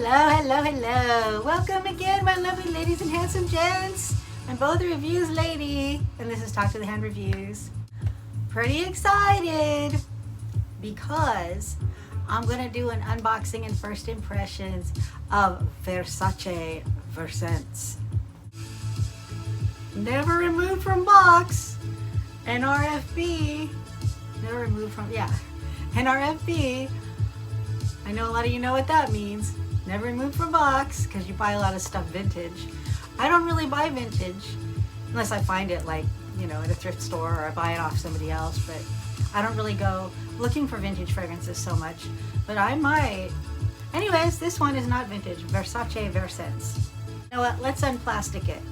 Hello. Welcome again, my lovely ladies and handsome gents. I'm both reviews lady, and this is Talk to the Hand Reviews. Pretty excited because I'm gonna do an unboxing and first impressions of Versace Versense. Never removed from box. NRFB. Never removed from, NRFB. I know a lot of you know what that means. Never removed from box, because you buy a lot of stuff vintage. I don't really buy vintage unless I find it like, at a thrift store or I buy it off somebody else, but I don't really go looking for vintage fragrances so much, but I might. Anyways, this one is not vintage, Versace Versense. You know what, let's unplastic it.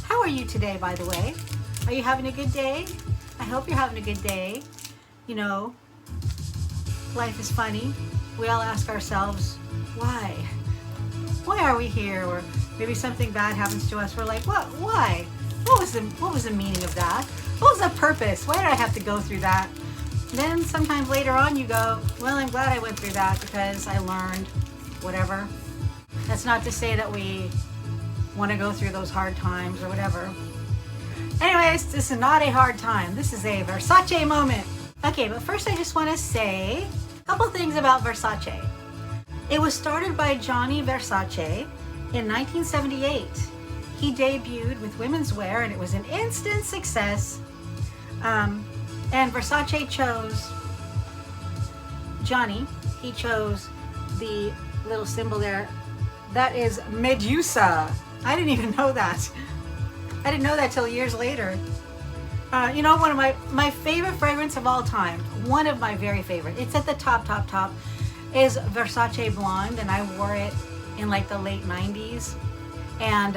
How are you today, by the way? Are you having a good day? I hope you're having a good day. Life is funny. We all ask ourselves, why? Why are we here? Or maybe something bad happens to us. We're like, what? Why? What was the meaning of that? What was the purpose? Why did I have to go through that? Then sometimes later on you go, well, I'm glad I went through that because I learned whatever. That's not to say that we want to go through those hard times or whatever. Anyways, this is not a hard time. This is a Versace moment. Okay, but first I just want to say a couple things about Versace. It was started by Gianni Versace in 1978. He debuted with women's wear and it was an instant success. And Versace chose, he chose the little symbol there. That is Medusa. I didn't even know that. I didn't know that till years later. One of my favorite fragrance of all time, one of my very favorite, it's at the top, is Versace Blonde, and I wore it in like the late 90s. And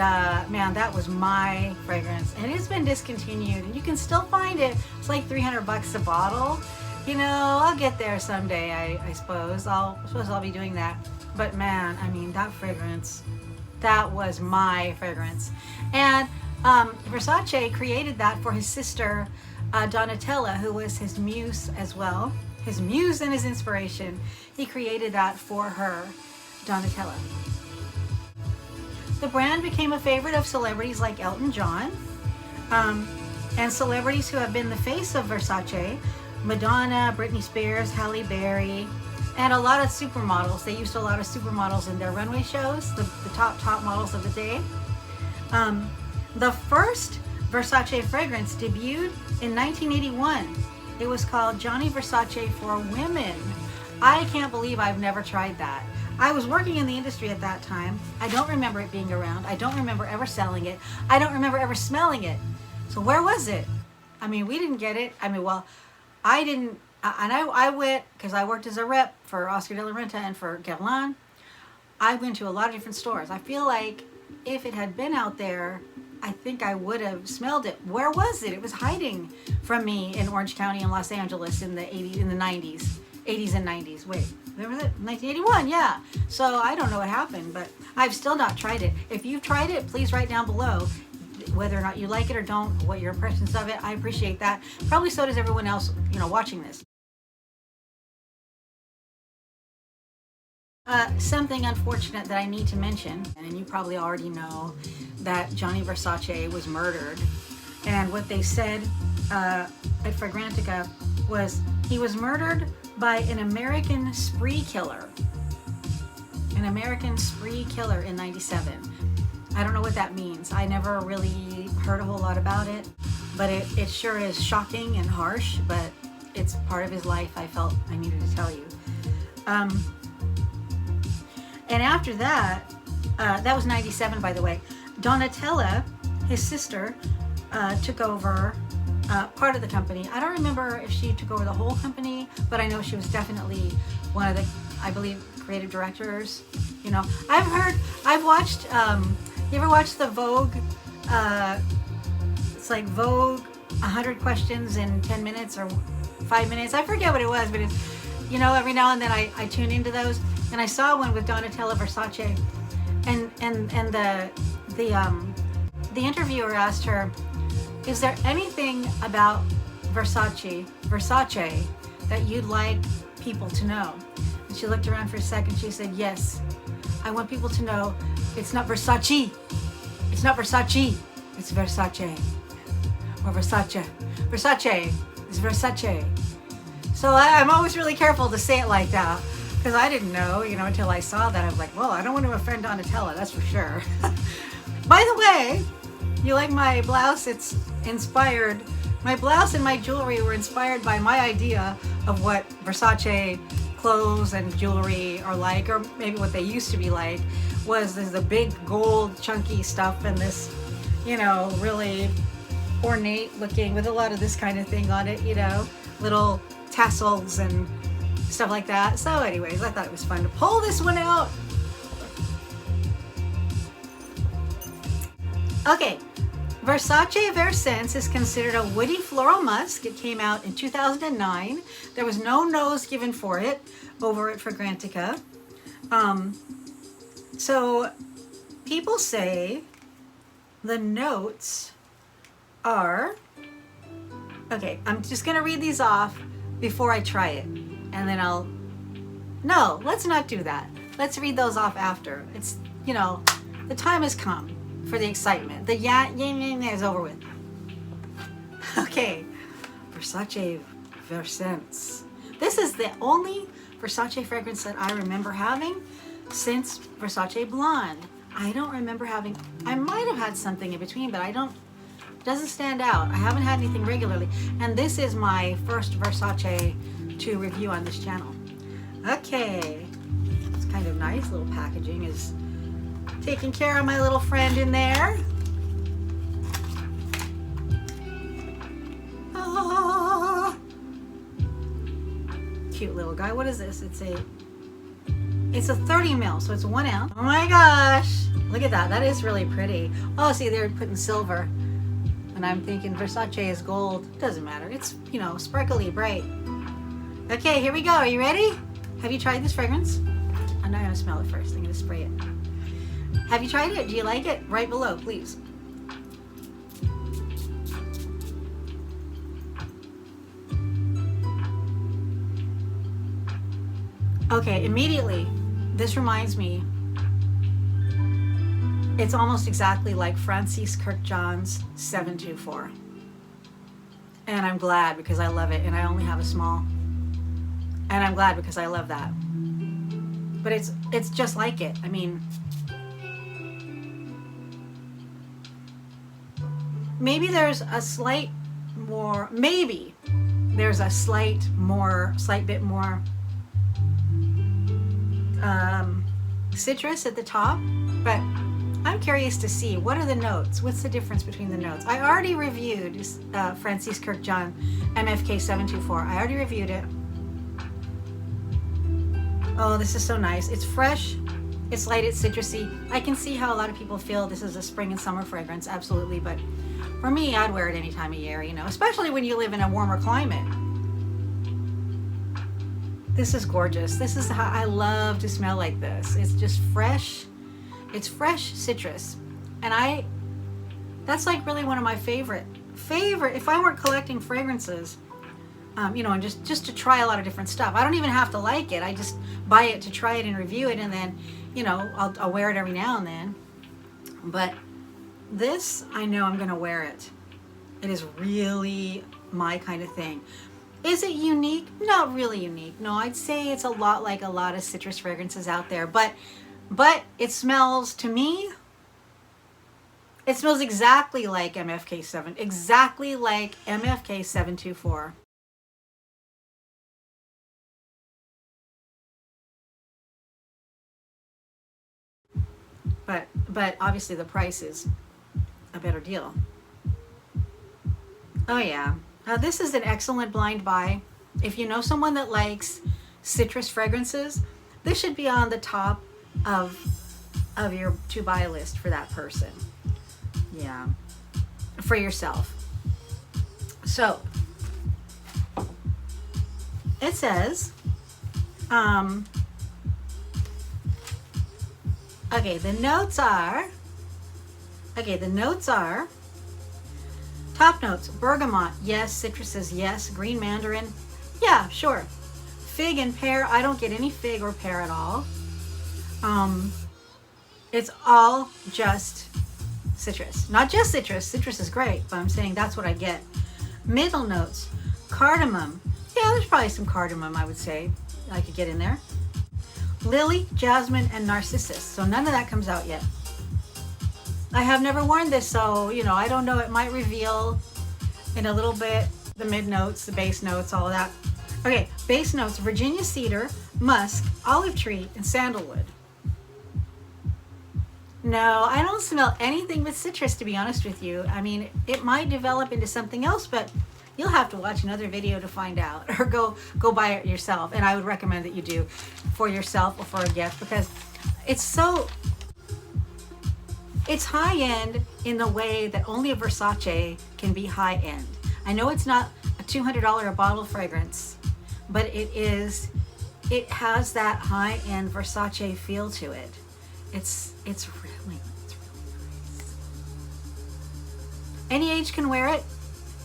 man, that was my fragrance. And it's been discontinued, and you can still find it. It's like $300 a bottle. I'll get there someday, I suppose. I suppose I'll be doing that. But man, that fragrance, that was my fragrance. And Versace created that for his sister Donatella, who was his muse as well. His muse and his inspiration. He created that for her, Donatella. The brand became a favorite of celebrities like Elton John, and celebrities who have been the face of Versace, Madonna, Britney Spears, Halle Berry, and a lot of supermodels. They used a lot of supermodels in their runway shows, the top models of the day. The first Versace fragrance debuted in 1981. It was called Gianni Versace for Women. I can't believe I've never tried that. I was working in the industry at that time. I don't remember it being around. I don't remember ever selling it. I don't remember ever smelling it. So where was it? We didn't get it. I didn't, and I went, because I worked as a rep for Oscar de la Renta and for Guerlain. I went to a lot of different stores. I feel like if it had been out there, I think I would have smelled it. Where was it? It was hiding from me in Orange County in Los Angeles in the 80s and 90s. Wait, where was it? 1981, yeah. So I don't know what happened, but I've still not tried it. If you've tried it, please write down below whether or not you like it or don't, what your impressions of it. I appreciate that. Probably so does everyone else, watching this. Something unfortunate that I need to mention, and you probably already know that Gianni Versace was murdered. And what they said at Fragrantica was he was murdered by an American spree killer. An American spree killer in 97. I don't know what that means. I never really heard a whole lot about it, but it sure is shocking and harsh, but it's part of his life. I felt I needed to tell you. And after that, that was 97, by the way, Donatella, his sister, took over part of the company. I don't remember if she took over the whole company, but I know she was definitely one of the, I believe, creative directors. I've watched, you ever watched the Vogue, it's like Vogue 100 questions in 10 minutes or 5 minutes. I forget what it was, but it's, every now and then I tune into those. And I saw one with Donatella Versace, and the interviewer asked her, is there anything about Versace that you'd like people to know? And she looked around for a second. She said, yes, I want people to know it's not Versace. It's not Versace. It's Versace. Or Versace. Versace is Versace. So I'm always really careful to say it like that, because I didn't know, you know, until I saw that. I was like, well, I don't want to offend Donatella, that's for sure. By the way, you like my blouse? It's inspired. My blouse and my jewelry were inspired by my idea of what Versace clothes and jewelry are like, or maybe what they used to be like, was the big gold chunky stuff and this, you know, really ornate looking with a lot of this kind of thing on it, you know, little tassels and stuff like that. So anyways, I thought it was fun to pull this one out. Okay, Versace Versense is considered a woody floral musk. It came out in 2009. There was no nose given for it over at Fragrantica. So people say the notes are, okay, I'm just gonna read these off before I try it, and then no, let's not do that. Let's read those off after. It's, you know, the time has come for the excitement. The yeah is over with. Okay, Versace Versense. This is the only Versace fragrance that I remember having since Versace Blonde. I don't remember having, I might have had something in between, but doesn't stand out. I haven't had anything regularly. And this is my first Versace to review on this channel. Okay, it's kind of nice. Little packaging is taking care of my little friend in there. Ah. Cute little guy. What is this? It's a 30 ml, so it's 1 ounce. Oh my gosh, look at that. That is really pretty. Oh, see, they're putting silver. And I'm thinking Versace is gold. Doesn't matter. It's, you know, sparkly, bright. Okay, here we go. Are you ready? Have you tried this fragrance? I'm not going to smell it first. I'm going to spray it. Have you tried it? Do you like it? Right below, please. Okay, immediately, this reminds me, it's almost exactly like Francis Kurkdjian's 724. And I'm glad, because I love it, and I only have a small. And I'm glad because I love that. But it's just like it. I mean, maybe there's a slight more, slight bit more citrus at the top, but I'm curious to see, what are the notes? What's the difference between the notes? I already reviewed Francis Kurkdjian MFK 724. I already reviewed it. Oh, this is so nice. It's fresh, it's light, it's citrusy. I can see how a lot of people feel this is a spring and summer fragrance, absolutely, but for me, I'd wear it any time of year, you know, especially when you live in a warmer climate. This is gorgeous. This is how I love to smell like this. It's just fresh. It's fresh citrus. And that's like really one of my favorite, if I weren't collecting fragrances, you know, and just to try a lot of different stuff. I don't even have to like it. I just buy it to try it and review it, and then, you know, I'll wear it every now and then. But this, I know I'm gonna wear it. It is really my kind of thing. Is it unique? Not really unique. No, I'd say it's a lot like a lot of citrus fragrances out there, but it smells, to me, it smells exactly like MFK 7, exactly like MFK 724. But obviously the price is a better deal. Oh yeah. This is an excellent blind buy. If you know someone that likes citrus fragrances, this should be on the top of your to buy list for that person. Yeah, for yourself. So it says, okay, the notes are top notes: bergamot, yes. Citruses, yes. Green mandarin, yeah, sure. Fig and pear, I don't get any fig or pear at all. It's all just citrus. Not just citrus. Citrus is great, but I'm saying that's what I get. Middle notes, cardamom. Yeah, there's probably some cardamom, I would say, I could get in there. Lily, jasmine, and narcissus. So none of that comes out yet. I have never worn this, so, you know, I don't know. It might reveal in a little bit the mid notes, the base notes, all of that. Okay, base notes, Virginia cedar, musk, olive tree, and sandalwood. No, I don't smell anything but citrus, to be honest with you. I mean, it might develop into something else, but you'll have to watch another video to find out, or go buy it yourself. And I would recommend that you do for yourself or for a gift, because it's high end in the way that only a Versace can be high end. I know it's not a $200 a bottle fragrance, but it has that high end Versace feel to it. It's really nice. Any age can wear it.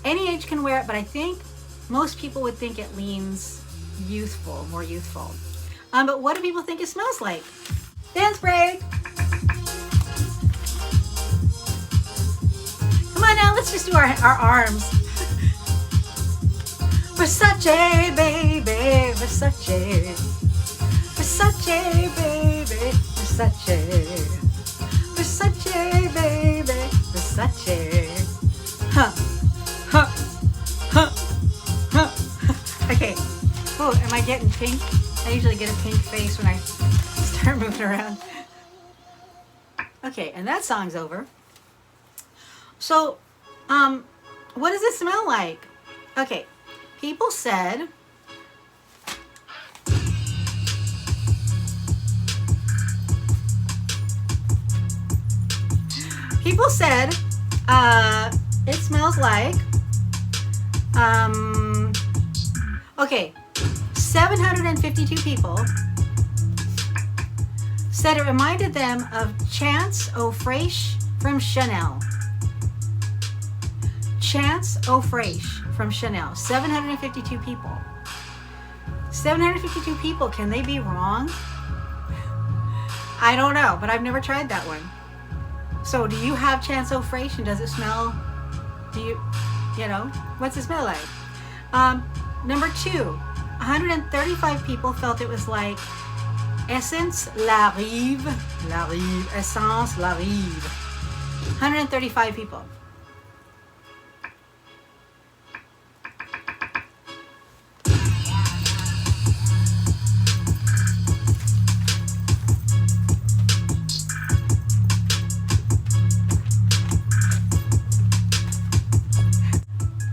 Any age can wear it, but I think most people would think it leans youthful, more youthful. But what do people think it smells like? Dance break! Come on now, let's just do our arms. Versace, baby, Versace. Versace, baby, Versace. Versace, baby, Versace. Huh. Huh. Huh. Huh. Okay. Oh, am I getting pink? I usually get a pink face when I start moving around. Okay, and that song's over. So, what does it smell like? Okay, people said it smells like okay, 752 people said it reminded them of Chance Eau Fraiche from Chanel. Chance Eau Fraiche from Chanel. 752 people. 752 people. Can they be wrong? I don't know, but I've never tried that one. So do you have Chance Eau Fraiche, and does it smell, you know, what's it smell like? Number 2, 135 people felt it was like Essence La Rive. La Rive. Essence La Rive. 135 people.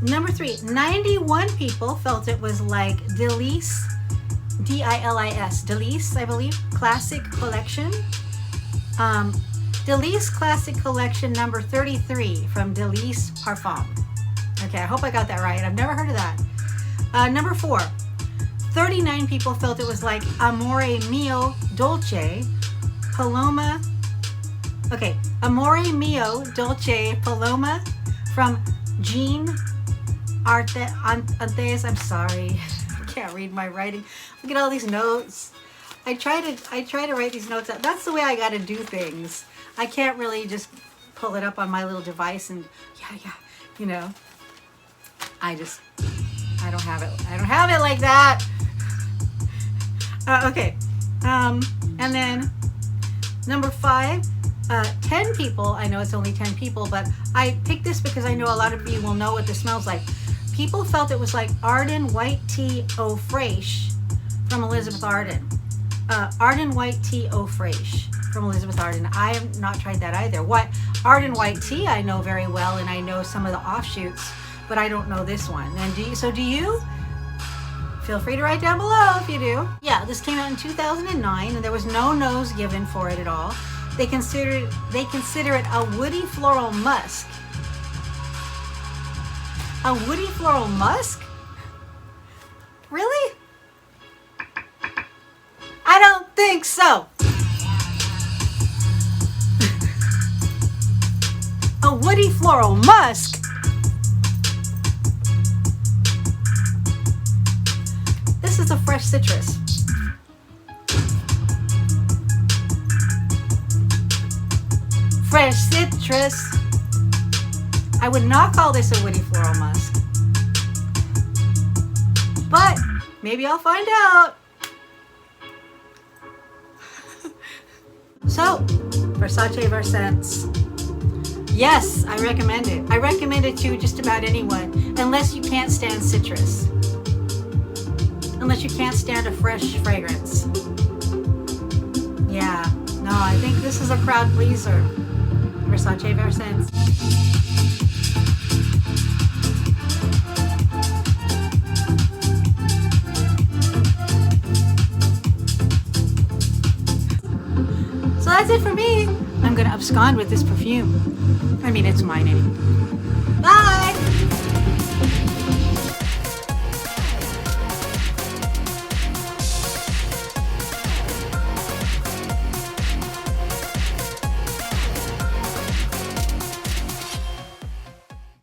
Number 3, 91 people felt it was like Dilis, D-I-L-I-S, Dilis, I believe, Classic Collection. Dilis Classic Collection number 33 from Dilis Parfum. Okay, I hope I got that right. I've never heard of that. Number 4, 39 people felt it was like Amore Mio Dolce, Paloma. Okay, Amore Mio Dolce Paloma from Jeanne. Arthes, I'm sorry, I can't read my writing. Look at all these notes. I try to write these notes out. That's the way I got to do things. I can't really just pull it up on my little device and yeah, you know. I don't have it. I don't have it like that. Okay, and then number 5. 10 people, I know it's only 10 people, but I picked this because I know a lot of you will know what this smells like. People felt it was like Arden White Tea Eau Fraiche from Elizabeth Arden. Arden White Tea Eau Fraiche from Elizabeth Arden. I have not tried that either. Arden White Tea I know very well, and I know some of the offshoots, but I don't know this one. And do you? Feel free to write down below if you do. Yeah, this came out in 2009, and there was no nose given for it at all. They consider it a woody floral musk. A woody floral musk? Really? I don't think so. A woody floral musk? This is a fresh citrus. fresh citrus. I would not call this a woody floral musk, but maybe I'll find out. So, Versace Versense. Yes, I recommend it. I recommend it to just about anyone, unless you can't stand citrus. Unless you can't stand a fresh fragrance. Yeah, no, I think this is a crowd pleaser. Versace Versense. So that's it for me. I'm gonna abscond with this perfume. I mean, it's mine anyway. Bye!